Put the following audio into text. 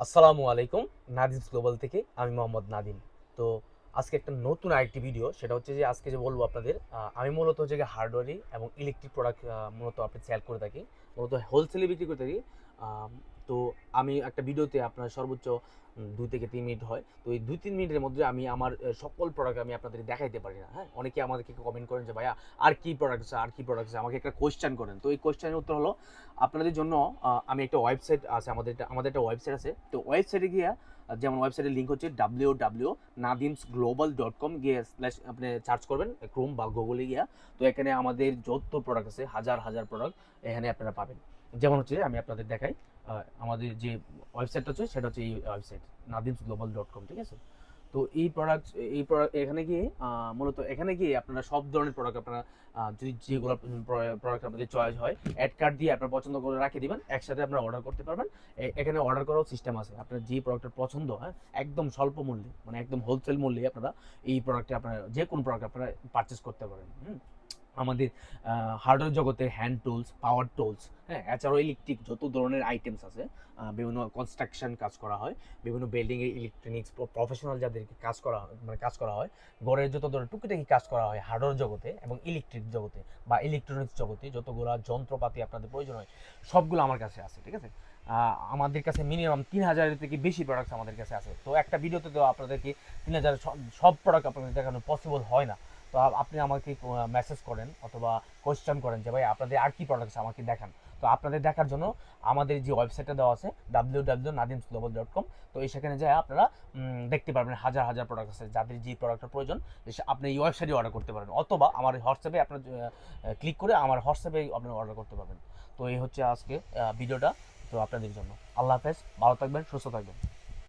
আসসালামু আলাইকুম। নাদিমস গ্লোবাল থেকে আমি মোহাম্মদ নাদিম। তো আজকে একটা নতুন আরেকটি ভিডিও, সেটা হচ্ছে যে আজকে যে বলবো আপনাদের, আমি মূলত হচ্ছে যে হার্ডওয়্যারি এবং ইলেকট্রিক প্রোডাক্ট মূলত আপনি সেল করে থাকি, মূলত হোলসেলে বিক্রি করে থাকি। আম, তো আমি একটা ভিডিওতে আপনার সর্বোচ্চ 2 থেকে 3 মিনিট হয়। তো এই 2-3 মিনিটের মধ্যে আমি আমার সকল প্রোডাক্ট আমি আপনাদের দেখাইতে পারি না। হ্যাঁ, অনেকে আমাদেরকে কমেন্ট করেন যে ভাইয়া আর কি প্রোডাক্ট আছে, আর কি প্রোডাক্ট আছে, আমাকে একটা কোয়েশ্চেন করেন। তো এই কোয়েশ্চেনের উত্তর হলো আপনাদের জন্য আমি একটা ওয়েবসাইট আছে, আমাদের একটা ওয়েবসাইট আছে। তো ওয়েবসাইটে গিয়ে যেমন ওয়েবসাইটের লিঙ্ক হচ্ছে www.nadimsglobal.com, গিয়ে স্ল্যাশ আপনি সার্চ করবেন ক্রোম বা গুগলে গিয়া। তো এখানে আমাদের যত প্রোডাক্ট আছে, হাজার হাজার প্রোডাক্ট এখানে আপনারা পাবেন। যেমন হচ্ছে আমি আপনাদের দেখাই, আমাদের যে ওয়েবসাইটটা হচ্ছে সেটা হচ্ছে এই ওয়েবসাইট nadimsglobal.com, ঠিক আছে? তো এই প্রোডাক্ট এখানে গিয়ে মূলত এখানে গিয়ে আপনারা সব ধরনের প্রোডাক্ট আপনারা যদি যেগুলো প্রোডাক্ট আপনাদের চয়েস হয়, অ্যাড কার্ড দিয়ে আপনার পছন্দ করে রাখে দিবেন, একসাথে আপনারা অর্ডার করতে পারবেন। এখানে অর্ডার করাও সিস্টেম আছে। আপনার যে প্রোডাক্টের পছন্দ, হ্যাঁ, একদম স্বল্প মূল্যে, মানে একদম হোলসেল মূল্যে আপনারা এই প্রোডাক্টে আপনারা যে কোনো প্রোডাক্ট আপনারা পারচেস করতে পারেন। আমাদের হার্ডওয়্যার জগতে হ্যান্ড টুলস, পাওয়ার টুলস, হ্যাঁ, এছাড়াও ইলেকট্রিক যত ধরনের আইটেমস আছে, বিভিন্ন কনস্ট্রাকশন কাজ করা হয়, বিভিন্ন বিল্ডিংয়ে ইলেকট্রনিক্স প্রফেশনাল যাদেরকে কাজ করা হয়, ঘরের যত ধরনের টুকিটাকি কাজ করা হয় হার্ডওয়্যার জগতে এবং ইলেকট্রিক জগতে বা ইলেকট্রনিক্স জগতে যতগুলো যন্ত্রপাতি আপনাদের প্রয়োজন হয়, সবগুলো আমার কাছে আছে, ঠিক আছে? আমাদের কাছে মিনিমাম 3,000-এর থেকে বেশি প্রোডাক্টস আমাদের কাছে আছে। তো একটা ভিডিওতে তো আপনাদেরকে 3,000 সব প্রোডাক্ট আপনাদের দেখানো পসিবল হয় না। তো আপনি আমাকে মেসেজ করেন অথবা কোয়েশ্চেন করেন যে ভাই আপনাদের আর কি প্রোডাক্টস আমাকে দেখান। তো আপনাদের দেখার জন্য আমাদের যে ওয়েবসাইটটা দেওয়া আছে www.nadimsglobal.com, তো এই সেখানে যায় আপনারা দেখতে পারবেন হাজার হাজার প্রোডাক্ট আছে। যাদের যে প্রোডাক্টের প্রয়োজন আপনি এই ওয়েবসাইটে অর্ডার করতে পারেন, অথবা আমার হোয়াটসঅ্যাপে আপনার ক্লিক করে আমার হোয়াটসঅ্যাপে আপনি অর্ডার করতে পারবেন। তো এই হচ্ছে আজকে ভিডিওটা, তো আপনাদের জন্য। আল্লাহ হাফেজ, ভালো থাকবেন, সুস্থ থাকবেন।